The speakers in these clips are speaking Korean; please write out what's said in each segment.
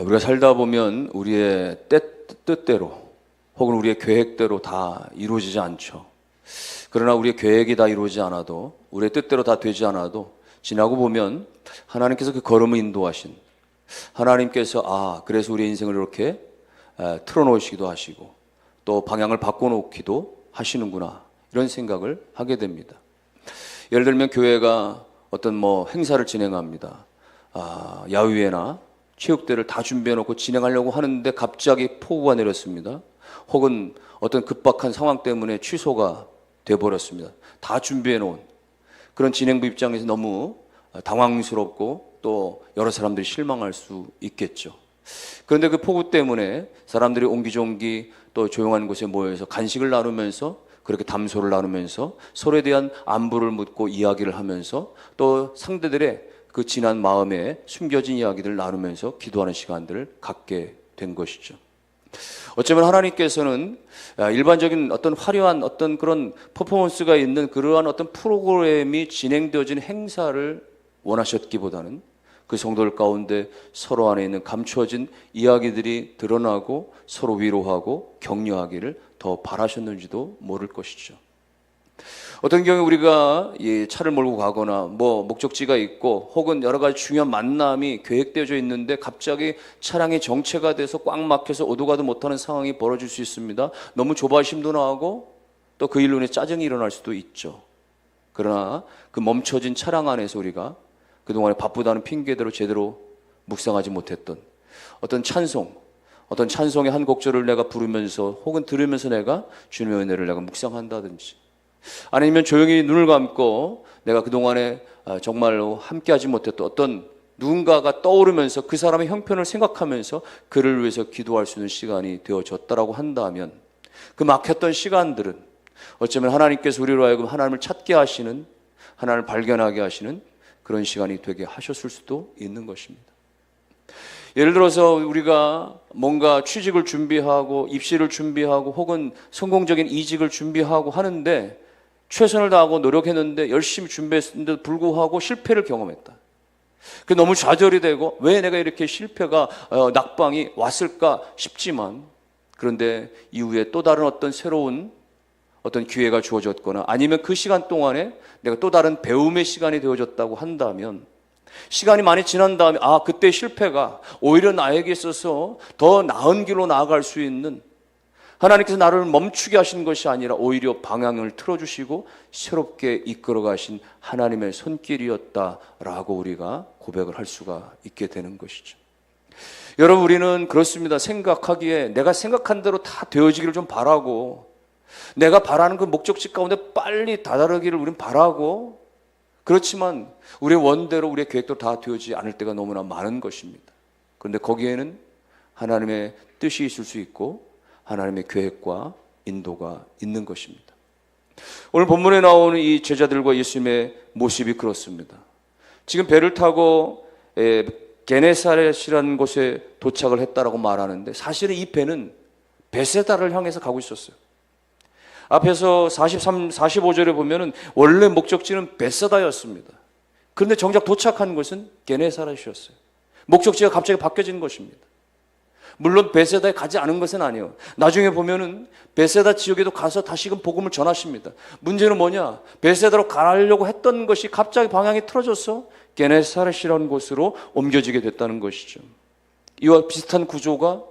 우리가 살다 보면 우리의 뜻대로 혹은 우리의 계획대로 다 이루어지지 않죠. 그러나 우리의 계획이 다 이루어지지 않아도, 우리의 뜻대로 다 되지 않아도 지나고 보면 하나님께서 그 걸음을 인도하신, 하나님께서 그래서 우리의 인생을 이렇게 틀어놓으시기도 하시고 또 방향을 바꿔놓기도 하시는구나, 이런 생각을 하게 됩니다. 예를 들면 교회가 어떤 행사를 진행합니다. 야유회나 체육대회를 다 준비해놓고 진행하려고 하는데 갑자기 폭우가 내렸습니다. 혹은 어떤 급박한 상황 때문에 취소가 돼버렸습니다. 다 준비해놓은 그런 진행부 입장에서 너무 당황스럽고 또 여러 사람들이 실망할 수 있겠죠. 그런데 그 폭우 때문에 사람들이 옹기종기 또 조용한 곳에 모여서 간식을 나누면서, 그렇게 담소를 나누면서 서로에 대한 안부를 묻고 이야기를 하면서 또 상대들의 그 지난 마음에 숨겨진 이야기들을 나누면서 기도하는 시간들을 갖게 된 것이죠. 어쩌면 하나님께서는 일반적인 어떤 화려한 어떤 그런 퍼포먼스가 있는 그러한 어떤 프로그램이 진행되어진 행사를 원하셨기보다는 그 성도들 가운데 서로 안에 있는 감추어진 이야기들이 드러나고 서로 위로하고 격려하기를 더 바라셨는지도 모를 것이죠. 어떤 경우에 우리가 이 차를 몰고 가거나 목적지가 있고 혹은 여러 가지 중요한 만남이 계획되어져 있는데 갑자기 차량이 정체가 돼서 꽉 막혀서 오도 가도 못하는 상황이 벌어질 수 있습니다. 너무 조바심도 나고 또 그 일로 인해 짜증이 일어날 수도 있죠. 그러나 그 멈춰진 차량 안에서 우리가 그동안에 바쁘다는 핑계대로 제대로 묵상하지 못했던 어떤 찬송의 한 곡절을 내가 부르면서 혹은 들으면서 내가 주님의 은혜를 내가 묵상한다든지, 아니면 조용히 눈을 감고 내가 그동안에 정말로 함께하지 못했던 어떤 누군가가 떠오르면서 그 사람의 형편을 생각하면서 그를 위해서 기도할 수 있는 시간이 되어졌다라고 한다면, 그 막혔던 시간들은 어쩌면 하나님께서 우리로 하여금 하나님을 찾게 하시는, 하나님을 발견하게 하시는 그런 시간이 되게 하셨을 수도 있는 것입니다. 예를 들어서 우리가 뭔가 취직을 준비하고 입시를 준비하고 혹은 성공적인 이직을 준비하고 하는데 최선을 다하고 노력했는데 열심히 준비했는데도 불구하고 실패를 경험했다. 그 너무 좌절이 되고 왜 내가 이렇게 실패가 낙방이 왔을까 싶지만, 그런데 이후에 또 다른 어떤 새로운 어떤 기회가 주어졌거나 아니면 그 시간 동안에 내가 또 다른 배움의 시간이 되어졌다고 한다면, 시간이 많이 지난 다음에 그때 실패가 오히려 나에게 있어서 더 나은 길로 나아갈 수 있는, 하나님께서 나를 멈추게 하신 것이 아니라 오히려 방향을 틀어주시고 새롭게 이끌어 가신 하나님의 손길이었다라고 우리가 고백을 할 수가 있게 되는 것이죠. 여러분, 우리는 그렇습니다. 생각하기에 내가 생각한 대로 다 되어지기를 좀 바라고, 내가 바라는 그 목적지 가운데 빨리 다다르기를 우리는 바라고, 그렇지만 우리의 원대로 우리의 계획도 다 되어지지 않을 때가 너무나 많은 것입니다. 그런데 거기에는 하나님의 뜻이 있을 수 있고 하나님의 계획과 인도가 있는 것입니다. 오늘 본문에 나오는 이 제자들과 예수님의 모습이 그렇습니다. 지금 배를 타고 게네사렛이라는 곳에 도착을 했다라고 말하는데, 사실은 이 배는 베세다를 향해서 가고 있었어요. 앞에서 45절에 보면은 원래 목적지는 베세다였습니다. 그런데 정작 도착한 곳은 게네사렛이었어요. 목적지가 갑자기 바뀌어진 것입니다. 물론 베세다에 가지 않은 것은 아니에요. 나중에 보면은 베세다 지역에도 가서 다시금 복음을 전하십니다. 문제는 뭐냐? 베세다로 가려고 했던 것이 갑자기 방향이 틀어져서 게네사렛이라는 곳으로 옮겨지게 됐다는 것이죠. 이와 비슷한 구조가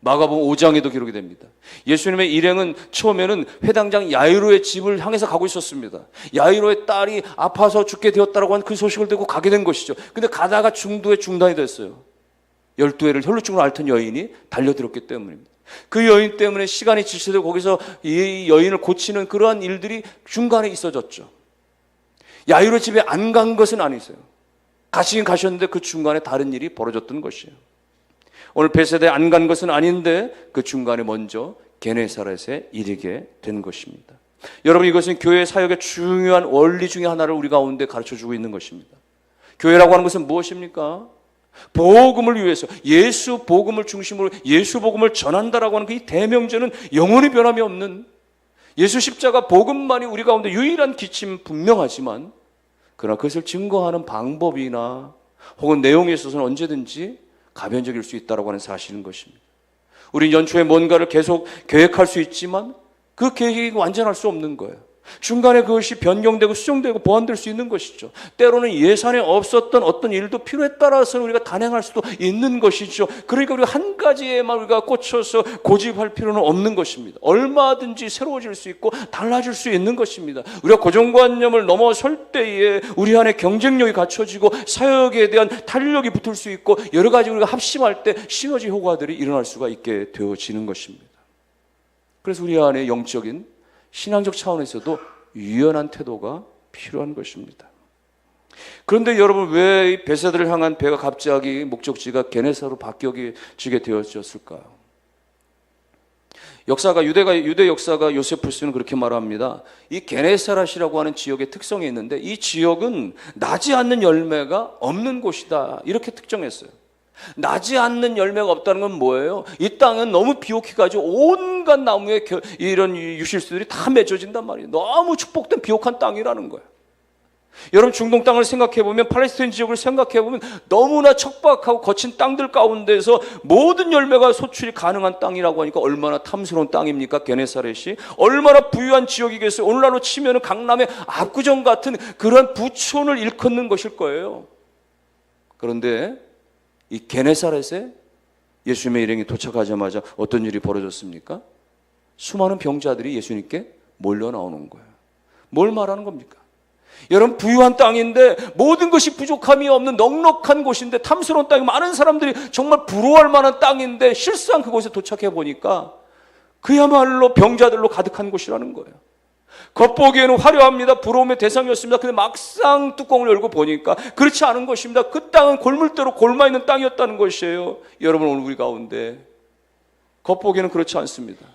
마가복음 5장에도 기록이 됩니다. 예수님의 일행은 처음에는 회당장 야이로의 집을 향해서 가고 있었습니다. 야이로의 딸이 아파서 죽게 되었다라고 한 그 소식을 듣고 가게 된 것이죠. 근데 가다가 중도에 중단이 됐어요. 12회를 혈루증으로 앓던 여인이 달려들었기 때문입니다. 그 여인 때문에 시간이 지체되고 거기서 이 여인을 고치는 그러한 일들이 중간에 있어졌죠. 야이로 집에 안 간 것은 아니세요. 가시긴 가셨는데 그 중간에 다른 일이 벌어졌던 것이에요. 오늘 베세다에 안 간 것은 아닌데 그 중간에 먼저 게네사렛에 이르게 된 것입니다. 여러분, 이것은 교회 사역의 중요한 원리 중에 하나를 우리 가운데 가르쳐주고 있는 것입니다. 교회라고 하는 것은 무엇입니까? 복음을 위해서 예수 복음을 중심으로 예수 복음을 전한다라고 하는 그 이 대명제는 영원히 변함이 없는, 예수 십자가 복음만이 우리 가운데 유일한 기침 분명하지만, 그러나 그것을 증거하는 방법이나 혹은 내용에 있어서는 언제든지 가변적일 수 있다고 하는 사실인 것입니다. 우린 연초에 뭔가를 계속 계획할 수 있지만 그 계획이 완전할 수 없는 거예요. 중간에 그것이 변경되고 수정되고 보완될 수 있는 것이죠. 때로는 예산에 없었던 어떤 일도 필요에 따라서 우리가 단행할 수도 있는 것이죠. 그러니까 우리가 한 가지에만 우리가 꽂혀서 고집할 필요는 없는 것입니다. 얼마든지 새로워질 수 있고 달라질 수 있는 것입니다. 우리가 고정관념을 넘어설 때에 우리 안에 경쟁력이 갖춰지고 사역에 대한 탄력이 붙을 수 있고 여러 가지 우리가 합심할 때 시너지 효과들이 일어날 수가 있게 되어지는 것입니다. 그래서 우리 안에 영적인 신앙적 차원에서도 유연한 태도가 필요한 것입니다. 그런데 여러분, 왜 베세다를 향한 배가 갑자기 목적지가 게네사로 바뀌어지게 되어졌을까요? 역사가 유대 역사가 요세푸스는 그렇게 말합니다. 이 게네사렛이라고 하는 지역의 특성이 있는데 이 지역은 나지 않는 열매가 없는 곳이다, 이렇게 특정했어요. 나지 않는 열매가 없다는 건 뭐예요? 이 땅은 너무 비옥해가지고 온갖 나무에 이런 유실수들이 다 맺어진단 말이에요. 너무 축복된 비옥한 땅이라는 거예요. 여러분, 중동 땅을 생각해보면, 팔레스타인 지역을 생각해보면 너무나 척박하고 거친 땅들 가운데서 모든 열매가 소출이 가능한 땅이라고 하니까 얼마나 탐스러운 땅입니까? 게네사렛이 얼마나 부유한 지역이겠어요. 오늘날로 치면 강남의 압구정 같은 그런 부촌을 일컫는 것일 거예요. 그런데 이 게네사렛에 예수님의 일행이 도착하자마자 어떤 일이 벌어졌습니까? 수많은 병자들이 예수님께 몰려 나오는 거예요. 뭘 말하는 겁니까? 여러분, 부유한 땅인데 모든 것이 부족함이 없는 넉넉한 곳인데, 탐스러운 땅이 많은 사람들이 정말 부러워할 만한 땅인데 실상 그곳에 도착해 보니까 그야말로 병자들로 가득한 곳이라는 거예요. 겉보기에는 화려합니다. 부러움의 대상이었습니다. 근데 막상 뚜껑을 열고 보니까 그렇지 않은 것입니다. 그 땅은 골물대로 골마있는 땅이었다는 것이에요. 여러분, 오늘 우리 가운데 겉보기에는 그렇지 않습니다.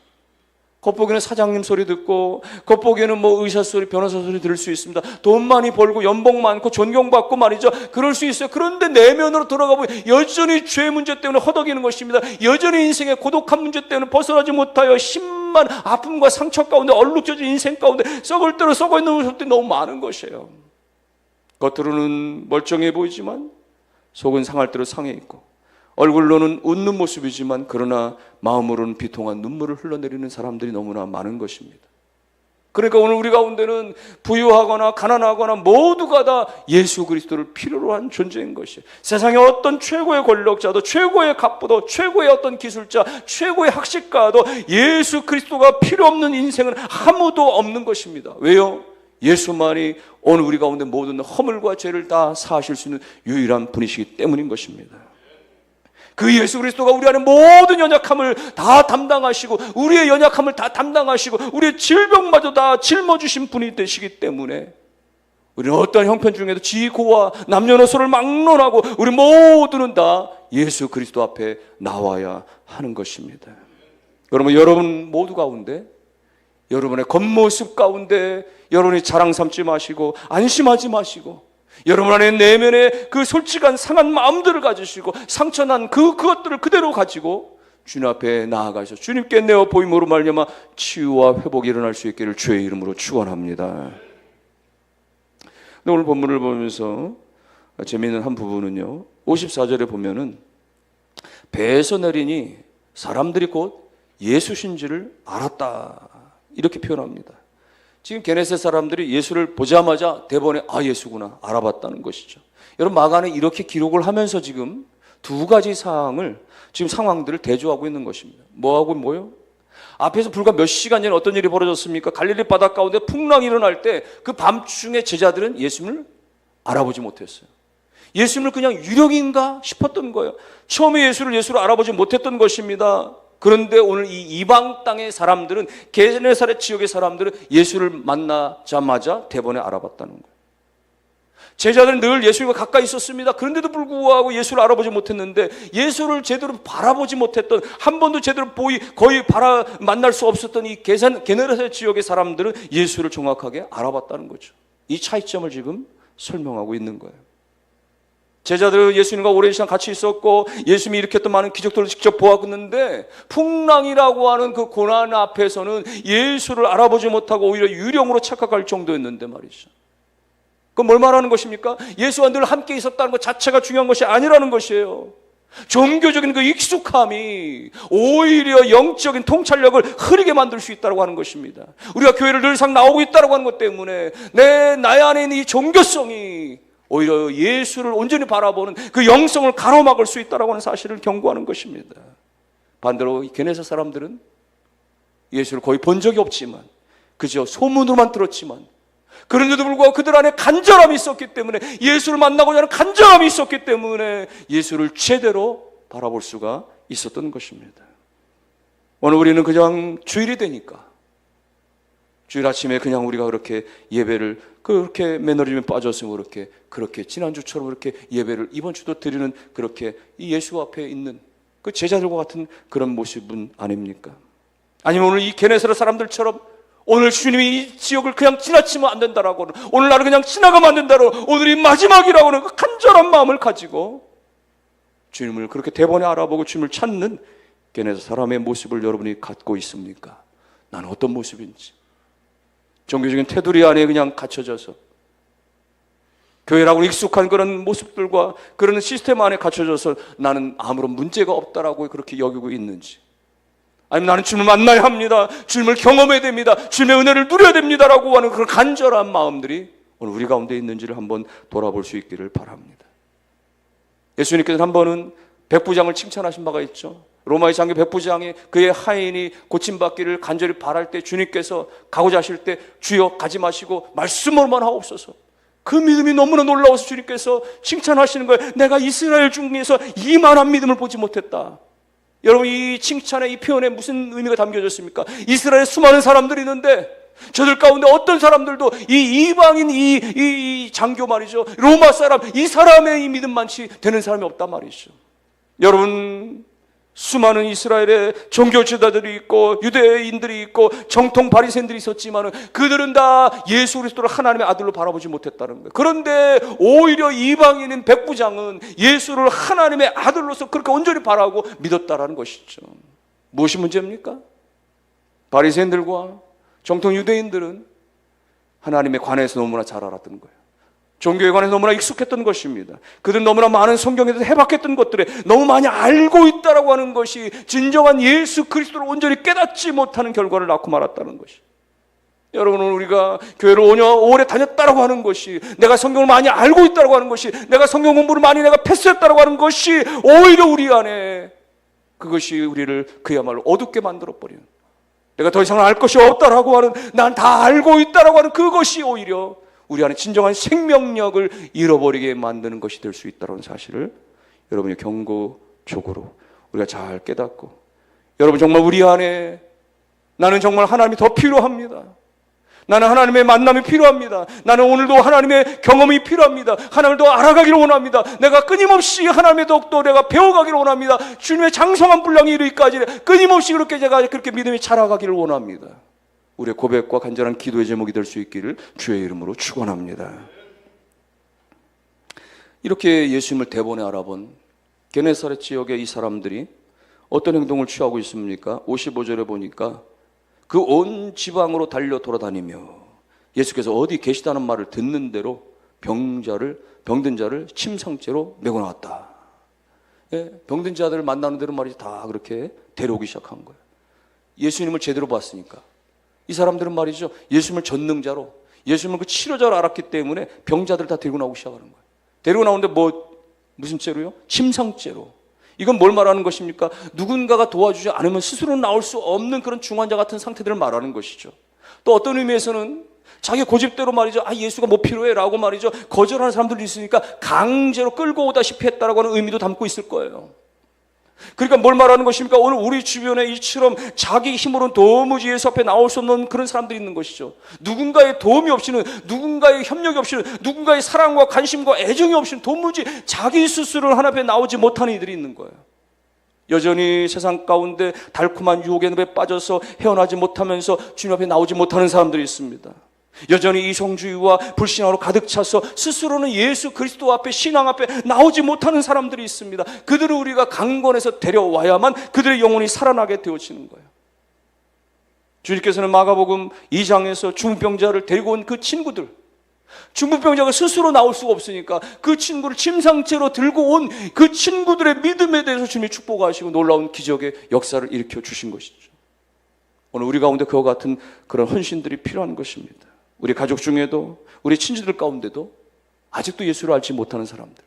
겉보기에는 사장님 소리 듣고, 겉보기에는 의사 소리, 변호사 소리 들을 수 있습니다. 돈 많이 벌고 연봉 많고 존경받고 말이죠. 그럴 수 있어요. 그런데 내면으로 들어가 보면 여전히 죄 문제 때문에 허덕이는 것입니다. 여전히 인생의 고독한 문제 때문에 벗어나지 못하여 심한 아픔과 상처 가운데 얼룩져진 인생 가운데 썩을 대로 썩어 있는 모습들이 너무 많은 것이에요. 겉으로는 멀쩡해 보이지만 속은 상할 대로 상해 있고, 얼굴로는 웃는 모습이지만 그러나 마음으로는 비통한 눈물을 흘러내리는 사람들이 너무나 많은 것입니다. 그러니까 오늘 우리 가운데는 부유하거나 가난하거나 모두가 다 예수 그리스도를 필요로 한 존재인 것이에요. 세상의 어떤 최고의 권력자도, 최고의 갑부도, 최고의 어떤 기술자, 최고의 학식가도 예수 그리스도가 필요 없는 인생은 아무도 없는 것입니다. 왜요? 예수만이 오늘 우리 가운데 모든 허물과 죄를 다 사하실 수 있는 유일한 분이시기 때문인 것입니다. 그 예수 그리스도가 우리 안에 모든 연약함을 다 담당하시고, 우리의 연약함을 다 담당하시고, 우리의 질병마저 다 짊어주신 분이 되시기 때문에 우리는 어떠한 형편 중에도 지고와 남녀노소를 막론하고 우리 모두는 다 예수 그리스도 앞에 나와야 하는 것입니다. 여러분 모두 가운데, 여러분의 겉모습 가운데 여러분이 자랑 삼지 마시고 안심하지 마시고, 여러분 안에 내면의 그 솔직한 상한 마음들을 가지시고 상처난 그것들을 그대로 가지고 주님 앞에 나아가서 주님께 내어 보임으로 말미암아 치유와 회복이 일어날 수 있기를 주의 이름으로 축원합니다. 오늘 본문을 보면서 재미있는 한 부분은요, 54절에 보면은 배에서 내리니 사람들이 곧 예수신지를 알았다, 이렇게 표현합니다. 지금 게네사렛 사람들이 예수를 보자마자 대번에 예수구나 알아봤다는 것이죠. 여러분, 마가는 이렇게 기록을 하면서 지금 두 가지 상황들을 대조하고 있는 것입니다. 뭐요? 앞에서 불과 몇 시간 전에 어떤 일이 벌어졌습니까? 갈릴리 바다 가운데 풍랑이 일어날 때 그 밤중에 제자들은 예수님을 알아보지 못했어요. 예수님을 그냥 유령인가 싶었던 거예요. 처음에 예수를 알아보지 못했던 것입니다. 그런데 오늘 이 이방 땅의 사람들은, 게네사렛 지역의 사람들은 예수를 만나자마자 대번에 알아봤다는 거예요. 제자들은 늘 예수님과 가까이 있었습니다. 그런데도 불구하고 예수를 알아보지 못했는데, 예수를 제대로 바라보지 못했던, 한 번도 제대로 거의 만날 수 없었던 이 게네사렛 지역의 사람들은 예수를 정확하게 알아봤다는 거죠. 이 차이점을 지금 설명하고 있는 거예요. 제자들은 예수님과 오랜 시간 같이 있었고 예수님이 일으켰던 많은 기적들을 직접 보았는데, 풍랑이라고 하는 그 고난 앞에서는 예수를 알아보지 못하고 오히려 유령으로 착각할 정도였는데 말이죠. 그건 뭘 말하는 것입니까? 예수와 늘 함께 있었다는 것 자체가 중요한 것이 아니라는 것이에요. 종교적인 그 익숙함이 오히려 영적인 통찰력을 흐리게 만들 수 있다고 하는 것입니다. 우리가 교회를 늘상 나오고 있다고 하는 것 때문에 나의 안에 있는 이 종교성이 오히려 예수를 온전히 바라보는 그 영성을 가로막을 수 있다고 하는 사실을 경고하는 것입니다. 반대로 게네사 사람들은 예수를 거의 본 적이 없지만 그저 소문으로만 들었지만 그런데도 불구하고 그들 안에 간절함이 있었기 때문에 예수를 만나고자 하는 간절함이 있었기 때문에 예수를 제대로 바라볼 수가 있었던 것입니다. 오늘 우리는 그냥 주일이 되니까 주일 아침에 그냥 우리가 그렇게 예배를 그렇게 매너리즘에 빠졌으면 그렇게 지난주처럼 그렇게 예배를 이번 주도 드리는 그렇게 이 예수 앞에 있는 그 제자들과 같은 그런 모습은 아닙니까? 아니면 오늘 이 게네사렛 사람들처럼 오늘 주님이 이 지역을 그냥 지나치면 안 된다라고는, 오늘 나를 그냥 지나가면 안 된다라고, 오늘이 마지막이라고는 그 간절한 마음을 가지고 주님을 그렇게 대번에 알아보고 주님을 찾는 게네사 사람의 모습을 여러분이 갖고 있습니까? 나는 어떤 모습인지, 종교적인 테두리 안에 그냥 갇혀져서 교회라고 익숙한 그런 모습들과 그런 시스템 안에 갇혀져서 나는 아무런 문제가 없다라고 그렇게 여기고 있는지, 아니면 나는 주님을 만나야 합니다, 주님을 경험해야 됩니다, 주님의 은혜를 누려야 됩니다라고 하는 그런 간절한 마음들이 오늘 우리 가운데 있는지를 한번 돌아볼 수 있기를 바랍니다. 예수님께서는 한 번은 백부장을 칭찬하신 바가 있죠. 로마의 장교 백부장이 그의 하인이 고침받기를 간절히 바랄 때 주님께서 가고자 하실 때 주여 가지 마시고 말씀으로만 하옵소서. 그 믿음이 너무나 놀라워서 주님께서 칭찬하시는 거예요. 내가 이스라엘 중에서 이만한 믿음을 보지 못했다. 여러분, 이 칭찬의 이 표현에 무슨 의미가 담겨졌습니까? 이스라엘에 수많은 사람들이 있는데 저들 가운데 어떤 사람들도 이 이방인 이 장교 말이죠, 로마 사람, 이 사람의 이 믿음만치 되는 사람이 없단 말이죠. 여러분, 수많은 이스라엘의 종교 지도자들이 있고 유대인들이 있고 정통 바리새인들이 있었지만 그들은 다 예수 그리스도를 하나님의 아들로 바라보지 못했다는 거예요. 그런데 오히려 이방인인 백부장은 예수를 하나님의 아들로서 그렇게 온전히 바라고 믿었다라는 것이죠. 무엇이 문제입니까? 바리새인들과 정통 유대인들은 하나님에 관해서 너무나 잘 알았던 거예요. 종교에 관해서 너무나 익숙했던 것입니다. 그들은 너무나 많은 성경에서 해박했던 것들에 너무 많이 알고 있다라고 하는 것이 진정한 예수 그리스도를 온전히 깨닫지 못하는 결과를 낳고 말았다는 것이. 여러분은 우리가 교회를 오래 다녔다라고 하는 것이, 내가 성경을 많이 알고 있다라고 하는 것이, 내가 성경 공부를 많이 내가 패스했다라고 하는 것이 오히려 우리 안에 그것이 우리를 그야말로 어둡게 만들어버리는, 내가 더 이상 알 것이 없다라고 하는, 난 다 알고 있다라고 하는 그것이 오히려 우리 안에 진정한 생명력을 잃어버리게 만드는 것이 될 수 있다는 사실을 여러분이 경고적으로 우리가 잘 깨닫고, 여러분 정말 우리 안에 나는 정말 하나님이 더 필요합니다. 나는 하나님의 만남이 필요합니다. 나는 오늘도 하나님의 경험이 필요합니다. 하나님을 더 알아가기를 원합니다. 내가 끊임없이 하나님의 덕도 내가 배워가기를 원합니다. 주님의 장성한 분량이 이르기까지 끊임없이 그렇게 제가 그렇게 믿음이 자라가기를 원합니다. 우리의 고백과 간절한 기도의 제목이 될 수 있기를 주의 이름으로 축원합니다. 이렇게 예수님을 대본에 알아본 게네사렛 지역의 이 사람들이 어떤 행동을 취하고 있습니까? 55절에 보니까 그 온 지방으로 달려 돌아다니며 예수께서 어디 계시다는 말을 듣는 대로 병든 자를 침상째로 메고 나왔다. 예, 병든 자들을 만나는 대로 말이지 다 그렇게 데려오기 시작한 거예요. 예수님을 제대로 봤으니까. 이 사람들은 말이죠, 예수님을 전능자로, 예수님을 그 치료자로 알았기 때문에 병자들 다 데리고 나오기 시작하는 거예요. 데리고 나오는데 무슨 죄로요? 침상죄로. 이건 뭘 말하는 것입니까? 누군가가 도와주지 않으면 스스로 나올 수 없는 그런 중환자 같은 상태들을 말하는 것이죠. 또 어떤 의미에서는 자기 고집대로 말이죠, 예수가 뭐 필요해 라고 말이죠, 거절하는 사람들이 있으니까 강제로 끌고 오다시피 했다라고 하는 의미도 담고 있을 거예요. 그러니까 뭘 말하는 것입니까? 오늘 우리 주변에 이처럼 자기 힘으로는 도무지 예수 앞에 나올 수 없는 그런 사람들이 있는 것이죠. 누군가의 도움이 없이는, 누군가의 협력이 없이는, 누군가의 사랑과 관심과 애정이 없이는 도무지 자기 스스로 하나님 앞에 나오지 못하는 이들이 있는 거예요. 여전히 세상 가운데 달콤한 유혹에 빠져서 헤어나지 못하면서 주님 앞에 나오지 못하는 사람들이 있습니다. 여전히 이성주의와 불신앙으로 가득 차서 스스로는 예수 그리스도 앞에, 신앙 앞에 나오지 못하는 사람들이 있습니다. 그들을 우리가 강권해서 데려와야만 그들의 영혼이 살아나게 되어지는 거예요. 주님께서는 마가복음 2장에서 중풍병자를 데리고 온 그 친구들, 중풍병자가 스스로 나올 수가 없으니까 그 친구를 침상째로 들고 온 그 친구들의 믿음에 대해서 주님이 축복하시고 놀라운 기적의 역사를 일으켜 주신 것이죠. 오늘 우리 가운데 그와 같은 그런 헌신들이 필요한 것입니다. 우리 가족 중에도, 우리 친지들 가운데도 아직도 예수를 알지 못하는 사람들,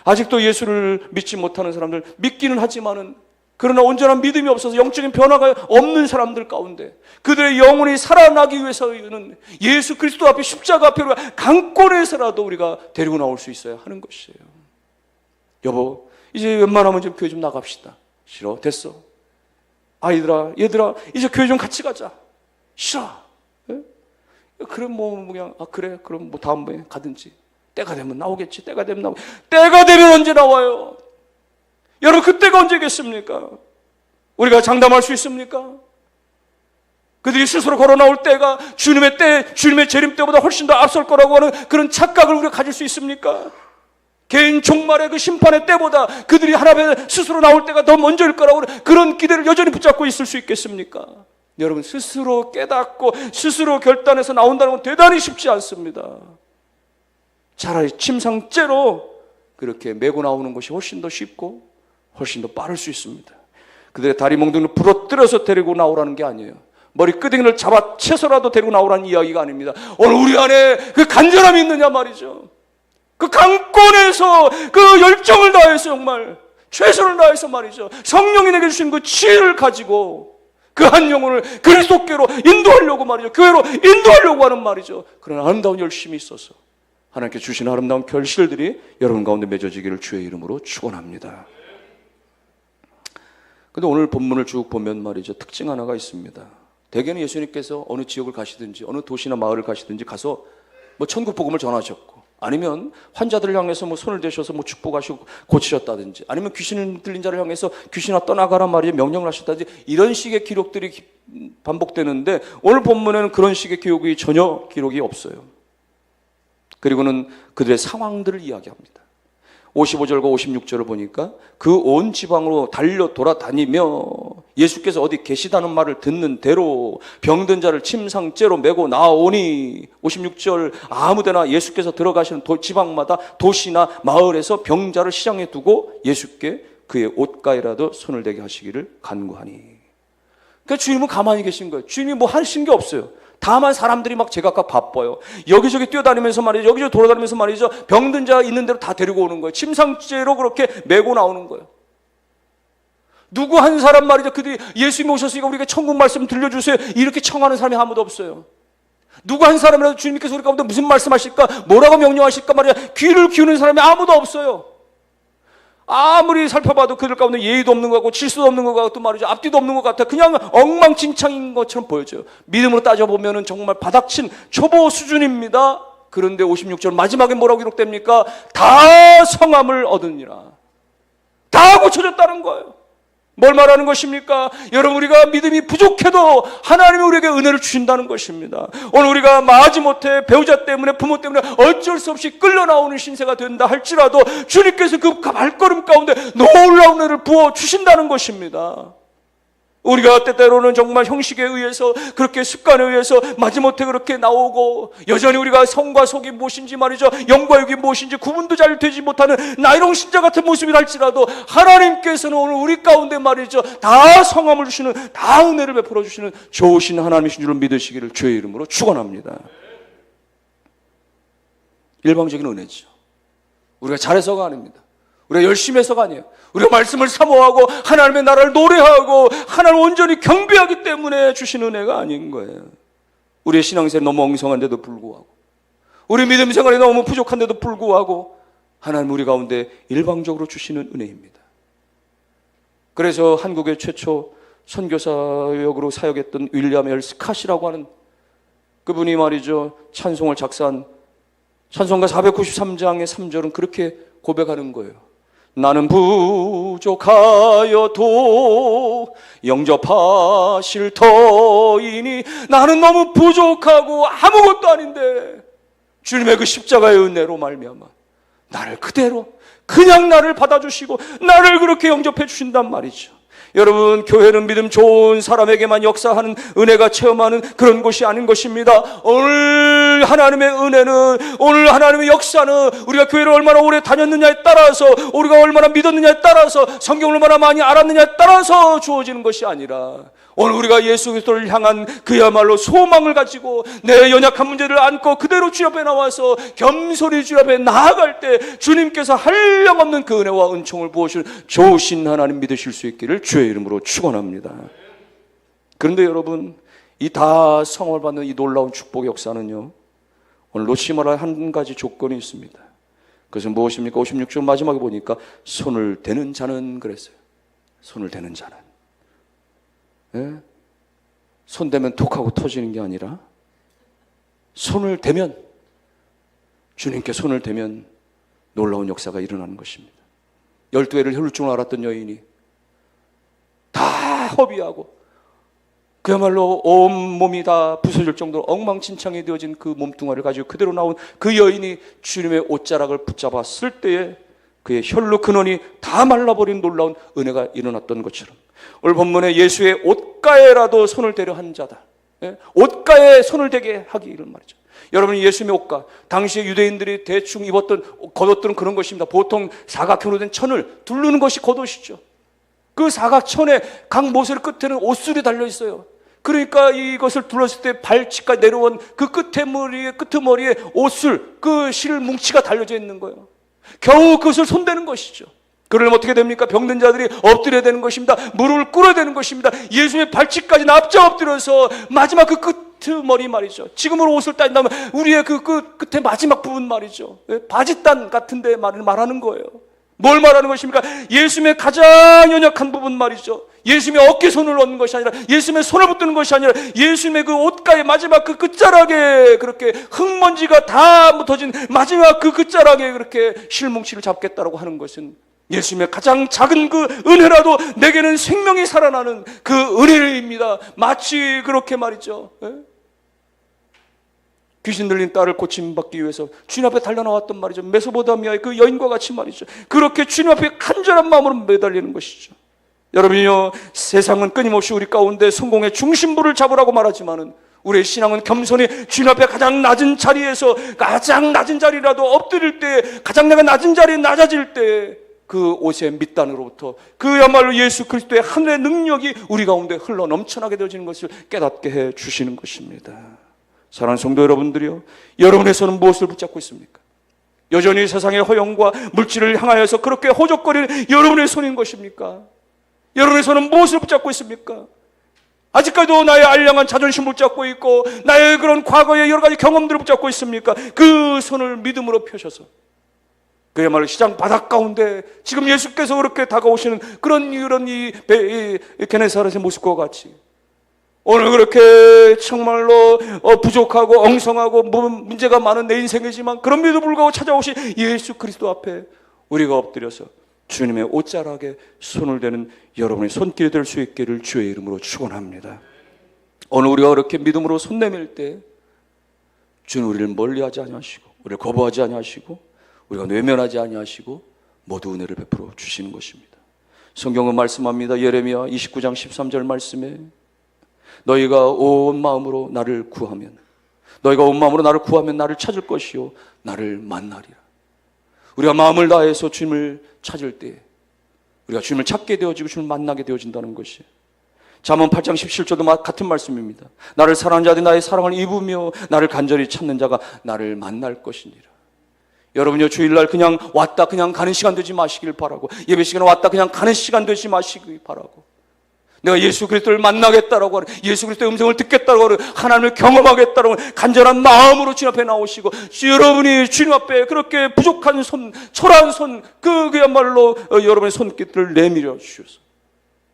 아직도 예수를 믿지 못하는 사람들, 믿기는 하지만은 그러나 온전한 믿음이 없어서 영적인 변화가 없는 사람들 가운데 그들의 영혼이 살아나기 위해서는 예수 그리스도 앞에, 십자가 앞에 강권에서라도 우리가 데리고 나올 수 있어야 하는 것이에요. 여보, 이제 웬만하면 좀 교회 좀 나갑시다. 싫어, 됐어. 아이들아, 얘들아, 이제 교회 좀 같이 가자. 싫어. 예? 그럼 그냥 그래, 그럼 다음번에 가든지. 때가 되면 나오겠지. 때가 되면 나오겠지. 때가 되면 언제 나와요? 여러분, 그때가 언제겠습니까? 우리가 장담할 수 있습니까? 그들이 스스로 걸어 나올 때가 주님의 때, 주님의 재림 때보다 훨씬 더 앞설 거라고 하는 그런 착각을 우리가 가질 수 있습니까? 개인 종말의 그 심판의 때보다 그들이 하나님 앞에 스스로 나올 때가 더 먼저일 거라고 그런 기대를 여전히 붙잡고 있을 수 있겠습니까? 여러분, 스스로 깨닫고 스스로 결단해서 나온다는 건 대단히 쉽지 않습니다. 차라리 침상째로 그렇게 메고 나오는 것이 훨씬 더 쉽고 훨씬 더 빠를 수 있습니다. 그들의 다리 몽둥이를 부러뜨려서 데리고 나오라는 게 아니에요. 머리 끄댕이를 잡아채서라도 데리고 나오라는 이야기가 아닙니다. 오늘 우리 안에 그 간절함이 있느냐 말이죠. 그 강권에서 그 열정을 다해서 정말 최선을 다해서 말이죠. 성령이 내게 주신 그 지혜를 가지고 그 한 영혼을 그리스도께로 인도하려고 말이죠. 교회로 인도하려고 하는 말이죠. 그런 아름다운 열심이 있어서 하나님께 주신 아름다운 결실들이 여러분 가운데 맺어지기를 주의 이름으로 축원합니다. 근데 오늘 본문을 쭉 보면 말이죠, 특징 하나가 있습니다. 대개는 예수님께서 어느 지역을 가시든지 어느 도시나 마을을 가시든지 가서 천국 복음을 전하셨고, 아니면 환자들을 향해서 손을 대셔서 축복하시고 고치셨다든지, 아니면 귀신 들린 자를 향해서 귀신아 떠나가라 말이죠, 명령을 하셨다든지, 이런 식의 기록들이 반복되는데 오늘 본문에는 그런 식의 기록이 전혀 기록이 없어요. 그리고는 그들의 상황들을 이야기합니다. 55절과 56절을 보니까 그 온 지방으로 달려 돌아다니며 예수께서 어디 계시다는 말을 듣는 대로 병든 자를 침상째로 메고 나오니, 56절, 아무데나 예수께서 들어가시는 지방마다 도시나 마을에서 병자를 시장에 두고 예수께 그의 옷가에라도 손을 대게 하시기를 간구하니. 그러니까 주님은 가만히 계신 거예요. 주님이 하신 게 없어요. 다만 사람들이 제각각 바빠요. 여기저기 뛰어다니면서 말이죠, 여기저기 돌아다니면서 말이죠, 병든 자 있는 대로 다 데리고 오는 거예요. 침상째로 그렇게 메고 나오는 거예요. 누구 한 사람 말이죠, 그들이 예수님이 오셨으니까 우리가 천국 말씀 들려주세요 이렇게 청하는 사람이 아무도 없어요. 누구 한 사람이라도 주님께서 우리 가운데 무슨 말씀하실까, 뭐라고 명령하실까 말이야, 귀를 기우는 사람이 아무도 없어요. 아무리 살펴봐도 그들 가운데 예의도 없는 것 같고 질서도 없는 것 같고 말이죠, 앞뒤도 없는 것 같아. 그냥 엉망진창인 것처럼 보여져요. 믿음으로 따져보면 정말 바닥친 초보 수준입니다. 그런데 56절 마지막에 뭐라고 기록됩니까? 다 성함을 얻으니라. 다 고쳐졌다는 거예요. 뭘 말하는 것입니까? 여러분, 우리가 믿음이 부족해도 하나님이 우리에게 은혜를 주신다는 것입니다. 오늘 우리가 마지못해 배우자 때문에, 부모 때문에 어쩔 수 없이 끌려나오는 신세가 된다 할지라도 주님께서 그 발걸음 가운데 놀라운 은혜를 부어주신다는 것입니다. 우리가 때때로는 정말 형식에 의해서, 그렇게 습관에 의해서 마지못해 그렇게 나오고, 여전히 우리가 성과 속이 무엇인지 말이죠, 영과 육이 무엇인지 구분도 잘 되지 못하는 나이롱 신자 같은 모습이랄지라도 하나님께서는 오늘 우리 가운데 말이죠, 다 성함을 주시는, 다 은혜를 베풀어 주시는 좋으신 하나님이신 줄을 믿으시기를 주의 이름으로 축원합니다. 일방적인 은혜죠. 우리가 잘해서가 아닙니다. 우리가 열심히 해서가 아니에요. 우리가 말씀을 사모하고 하나님의 나라를 노래하고 하나님을 온전히 경배하기 때문에 주신 은혜가 아닌 거예요. 우리의 신앙생활이 너무 엉성한데도 불구하고, 우리 믿음 생활이 너무 부족한데도 불구하고 하나님 우리 가운데 일방적으로 주시는 은혜입니다. 그래서 한국의 최초 선교사역으로 사역했던 윌리엄 엘 스캇이라고 하는 그분이 말이죠, 찬송을 작사한 찬송가 493장의 3절은 그렇게 고백하는 거예요. 나는 부족하여도 영접하실 터이니, 나는 너무 부족하고 아무것도 아닌데 주님의 그 십자가의 은혜로 말미암아 나를 그대로 그냥 나를 받아주시고 나를 그렇게 영접해 주신단 말이죠. 여러분, 교회는 믿음 좋은 사람에게만 역사하는, 은혜가 체험하는 그런 곳이 아닌 것입니다. 오늘 하나님의 은혜는, 오늘 하나님의 역사는 우리가 교회를 얼마나 오래 다녔느냐에 따라서, 우리가 얼마나 믿었느냐에 따라서, 성경을 얼마나 많이 알았느냐에 따라서 주어지는 것이 아니라, 오늘 우리가 예수 그리스도를 향한 그야말로 소망을 가지고 내 연약한 문제를 안고 그대로 주 앞에 나와서 겸손히 주 앞에 나아갈 때 주님께서 한량없는 그 은혜와 은총을 부어주시는 좋으신 하나님 믿으실 수 있기를 주의 이름으로 축원합니다. 그런데 여러분, 이 다 성화를 받는 이 놀라운 축복 역사는요, 오늘 놓치지 말아야 한 가지 조건이 있습니다. 그것은 무엇입니까? 56절 마지막에 보니까 손을 대는 자는 그랬어요. 손을 대는 자는. 예? 손 대면 톡하고 터지는 게 아니라 손을 대면, 주님께 손을 대면 놀라운 역사가 일어나는 것입니다. 12회를 혈루증을 앓았던 여인이 다 허비하고 그야말로 온몸이 다 부서질 정도로 엉망진창이 되어진 그 몸뚱아리를 가지고 그대로 나온 그 여인이 주님의 옷자락을 붙잡았을 때에 그의 혈루 근원이 다 말라버린 놀라운 은혜가 일어났던 것처럼, 오늘 본문에 예수의 옷가에라도 손을 대려 한 자다. 옷가에 손을 대게 하기, 이런 말이죠. 여러분, 예수님의 옷가, 당시에 유대인들이 대충 입었던 겉옷들은 그런 것입니다. 보통 사각형으로 된 천을 두르는 것이 겉옷이죠. 그 사각천에 각 모서리 끝에는 옷술이 달려 있어요. 그러니까 이것을 둘렀을 때 발치까지 내려온 그 끄트머리에 옷술, 그 실 뭉치가 달려져 있는 거예요. 겨우 그것을 손대는 것이죠. 그러면 어떻게 됩니까? 병든 자들이 엎드려야 되는 것입니다. 무릎을 꿇어야 되는 것입니다. 예수님의 발치까지 납작 엎드려서 마지막 그 끄트머리 말이죠. 지금으로 옷을 따진다면 우리의 그 끝에 마지막 부분 말이죠. 바지단 같은 데 말하는 거예요. 뭘 말하는 것입니까? 예수님의 가장 연약한 부분 말이죠. 예수님의 어깨 손을 넣는 것이 아니라, 예수님의 손을 붙드는 것이 아니라, 예수님의 그 옷가의 마지막 그 끝자락에 그렇게 흙먼지가 다 묻어진 마지막 그 끝자락에 그렇게 실뭉치를 잡겠다라고 하는 것은 예수님의 가장 작은 그 은혜라도 내게는 생명이 살아나는 그 은혜입니다. 마치 그렇게 말이죠. 귀신 들린 딸을 고침받기 위해서 주님 앞에 달려나왔던 말이죠. 메소포타미아의 그 여인과 같이 말이죠. 그렇게 주님 앞에 간절한 마음으로 매달리는 것이죠. 여러분이요, 세상은 끊임없이 우리 가운데 성공의 중심부를 잡으라고 말하지만은, 우리의 신앙은 겸손히 주님 앞에 가장 낮은 자리에서, 가장 낮은 자리라도 엎드릴 때, 가장 내가 낮은 자리에 낮아질 때 그 옷의 밑단으로부터 그야말로 예수 그리스도의 하늘의 능력이 우리 가운데 흘러 넘쳐나게 되어지는 것을 깨닫게 해 주시는 것입니다. 사랑하는 성도 여러분들이요, 여러분의 손은 무엇을 붙잡고 있습니까? 여전히 세상의 허영과 물질을 향하여서 그렇게 호적거리는 여러분의 손인 것입니까? 여러분의 손은 무엇을 붙잡고 있습니까? 아직까지도 나의 알량한 자존심을 붙잡고 있고 나의 그런 과거의 여러 가지 경험들을 붙잡고 있습니까? 그 손을 믿음으로 펴셔서 그야말로 시장 바닥 가운데 지금 예수께서 그렇게 다가오시는 그런 이 게네사렛의 모습과 같이 오늘 그렇게 정말로 부족하고 엉성하고 문제가 많은 내 인생이지만 그럼에도 불구하고 찾아오신 예수 그리스도 앞에 우리가 엎드려서 주님의 옷자락에 손을 대는 여러분의 손길이 될 수 있기를 주의 이름으로 축원합니다. 오늘 우리가 그렇게 믿음으로 손 내밀 때 주는 우리를 멀리하지 아니하시고 우리를 거부하지 아니하시고 우리가 외면하지 아니하시고 모두 은혜를 베풀어 주시는 것입니다. 성경은 말씀합니다. 예레미야 29장 13절 말씀에 너희가 온 마음으로 나를 구하면 나를 찾을 것이요 나를 만나리라. 우리가 마음을 다해서 주님을 찾을 때 우리가 주님을 찾게 되어지고 주님을 만나게 되어진다는 것이 잠언 8장 17절도 같은 말씀입니다. 나를 사랑하는 자들이 나의 사랑을 입으며 나를 간절히 찾는 자가 나를 만날 것이니라. 여러분요, 주일날 그냥 왔다 그냥 가는 시간 되지 마시길 바라고, 예배 시간에 왔다 그냥 가는 시간 되지 마시길 바라고, 내가 예수 그리스도를 만나겠다라고 하는, 예수 그리스도의 음성을 듣겠다라고 하는, 하나님을 경험하겠다라고 하는 간절한 마음으로 주님 앞에 나오시고, 여러분이 주님 앞에 그렇게 부족한 손, 초라한 손, 그야말로 여러분의 손길을 내밀어 주셔서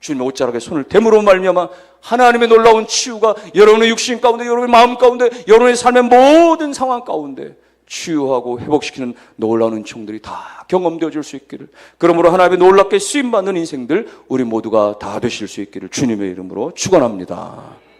주님의 옷자락에 손을 댐으로 말미암아 하나님의 놀라운 치유가 여러분의 육신 가운데, 여러분의 마음 가운데, 여러분의 삶의 모든 상황 가운데 치유하고 회복시키는 놀라운 은총들이 다 경험되어질 수 있기를, 그러므로 하나님의 놀랍게 쓰임받는 인생들 우리 모두가 다 되실 수 있기를 주님의 이름으로 축원합니다.